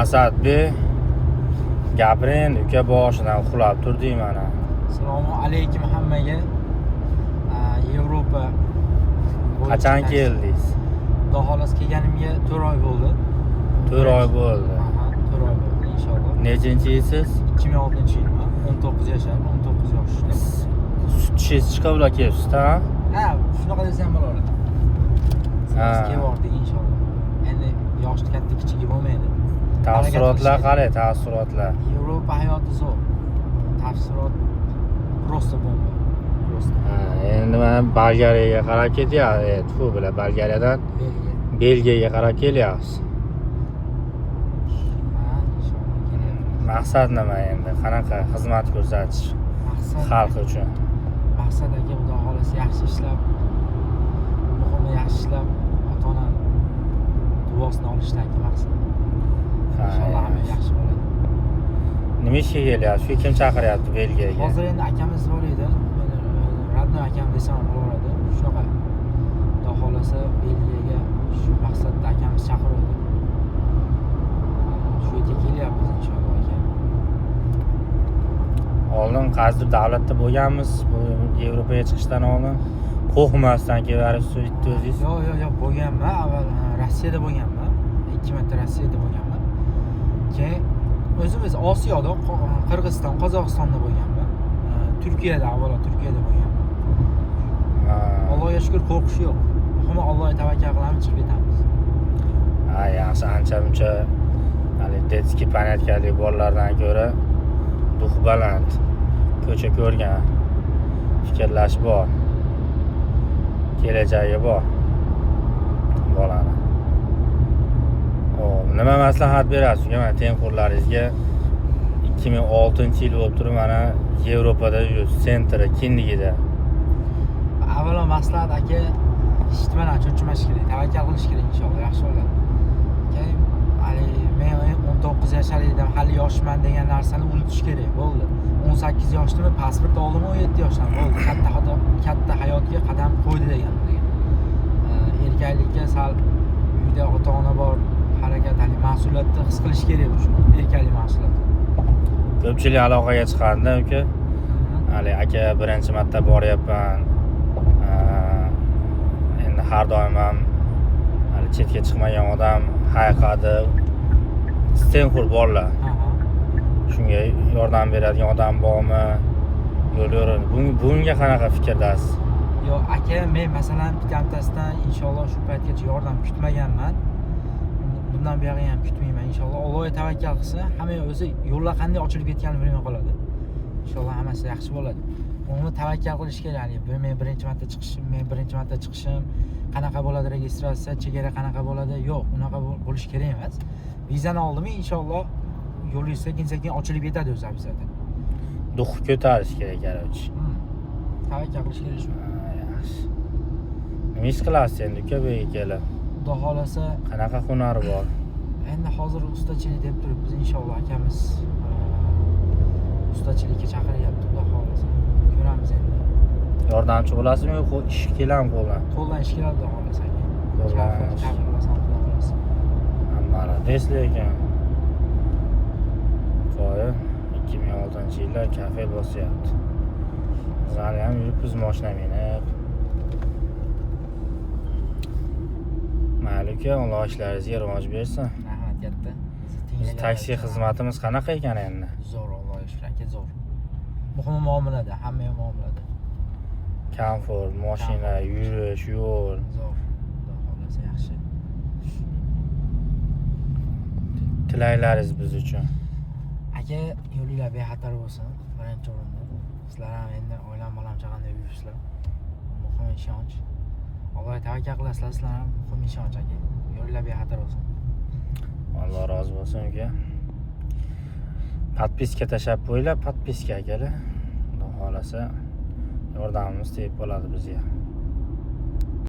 Asadbek gapiring uka boshidan uxlab turdik mana. Assalomu alaykum hammaga. Yevropa Qachon keldingiz? Xudo xolos kelganimga 4 oy bo'ldi. 4 oy bo'ldi. Aha, 4 oy bo'ldi inshaalloh. Nechinchi yilsiz? 2006-yilman. 19 yashar, 19 yoshda. Sutchingiz chiqibla kelibsiz-da? Ha, shunaqa desam bo'laveradi. Ha. Siz kelvordik inshaalloh. Endi yosh katta kichigi bo'lmaydi. Taassurotlar qalay, taassurotlar? Yevropa hayoti zo'r. Taassurot просто bomba. Просто. Endi men Bolgariyaga qarab ketyapman. Tfu bilan Bolgariyadan Belgiyaga qarab kelyapmiz. Ha, inshaalloh kelyapmiz. Maqsad nima endi? Qanaqa xizmat ko'rsatish xalq uchun? Maqsad aka xudo xolasa yaxshi ishlab, muhimi yaxshi ishlab, ota-ona duosini olishdan maqsad. Inshaalloh hamma yaxshi bo'ladi. Nima ishga kelyapsiz? Shu kim chaqiryapti Belgiyaga? Hozir endi akamiz bor edi. Radno akam desam bo'laveradi. Shunaqa. Xudo xolasa Belgiyaga shu maqsadda akamiz chaqirdi. Shu yerga kelyapmiz inshaalloh aka. Oldin qaysidir davlatda bo'lganmiz, bu Yevropaga chiqishdan oldin qo'rqmasdan kelvaribsiz o'zingiz. Yo'q, bo'lganman. Avval Rossiyada bo'lganman. 2 marta Rossiyada bo'lganman. Keyin o'zimiz Osiyoda, Qirg'iziston, Qozog'istonda bo'lganman. Turkiyada, avvalo Turkiyada bo'lganman. Allohga shukr, qo'rqish yo'q. Muhimi Allohga tavakkal qilamiz, chiqib ketamiz. Ha, yaxshi, ancha-muncha hali detskiy panatkali bolalardan ko'ra duh baland, ko'cha ko'rgan, fikrlash bor, kelajagi bor bolani. Nima maslahat berasiz? Mana tengqurlaringizga 2006-yil bo'lib turib, mana Yevropada sentri Kindigida. Avvalo maslahat aka, eshitmani cho'chimash kerak, tavakkal qilish kerak inshaalloh, yaxshi bo'ladi. Keyin men 19 yashar edim, hali yoshman degan narsani unutish kerak, bo'ldi. 18 yoshdimi, pasport oldim, 17 yoshdan bo'ldi. Katta hayotga qadam qo'ydi degan. Erkaklikka sal uyda ota-ona bor, harakat, mas'uliyatni his qilish kerak uchun, erkaklik mas'uliyati. Ko'pchilik aloqaga chiqadi uka. Hali aka birinchi marta boryapman. Endi har doim ham hali chetga chiqmagan odam hayiqadi. Stenxur borlar. Shunga yordam beradigan odam bormi? Yo'l-yo'l. Bunga qanaqa fikrdasiz? Yo'q, aka, men masalan bittasidan inshaalloh shu paytgacha yordam kutmaganman. Bundan buyog'i ham kutmayman inshaalloh. Allohga tavakkal qilsa, hamma o'zi yo'llar qanday ochilib ketganini bilmay qoladi. Inshaalloh hammasi yaxshi bo'ladi. Uni tavakkal qilish kerak. Men birinchi marta chiqishim, qanaqa bo'ladi registratsiya, chegara qanaqa bo'ladi? Yo'q, unaqa bo'lish kerak emas. Vizani oldimmi inshaalloh yo'lingiz sekin-sekin ochilib ketadi o'zi bizdan. Duh ko'tarish kerak, qarorchi. Tavakkal qilish kerak shu. Yaxshi. Nima ish qilasiz endi uka bu yerga kelib? Xudo xolasa Qanaqa hunari bor? Endi hozir ustachilik deb turibmiz inshaalloh, akamiz ustachilikka chaqiryapti, xudo xolasa. Ko'ramiz endi. Yordamchi bo'lasizmi yo'q, ish kelami qo'ldan? Qo'ldan ish keladi, xudo xolasa. Qo'ldan. Mana deslar ekan. Qo'yi 2006-yilda kafe bosyapti. Bizlar ham yuribmiz mashina minib. Mayli uka, Alloh ishlaringizga rivoj bersin. Rahmat katta. Taksi xizmatimiz qanaqa ekan endi? Zo'r, Allohga shukr aka, zo'r. Muhimi muomalada, hamma muomalada. Komfort, mashina, yurish, yo'l. Zo'r. Xudo xolasa yaxshi. Tilaylaringiz biz uchun. Aka, yo'linglar bexatar bo'lsin. Birinchi o'rinda. Sizlar ham endi oilam bolam chaqanda yursizlar. Muhim ishonch. Allohga tavakkal qilasizlar, sizlar ham muhim ishonch aka. Yo'linglar bexatar bo'lsin. Alloh rozi bo'lsin uka. Podpiska tashab qo'yinglar, podpiska akalar. Xudo xolasa yordamimiz tegib qoladi bizga.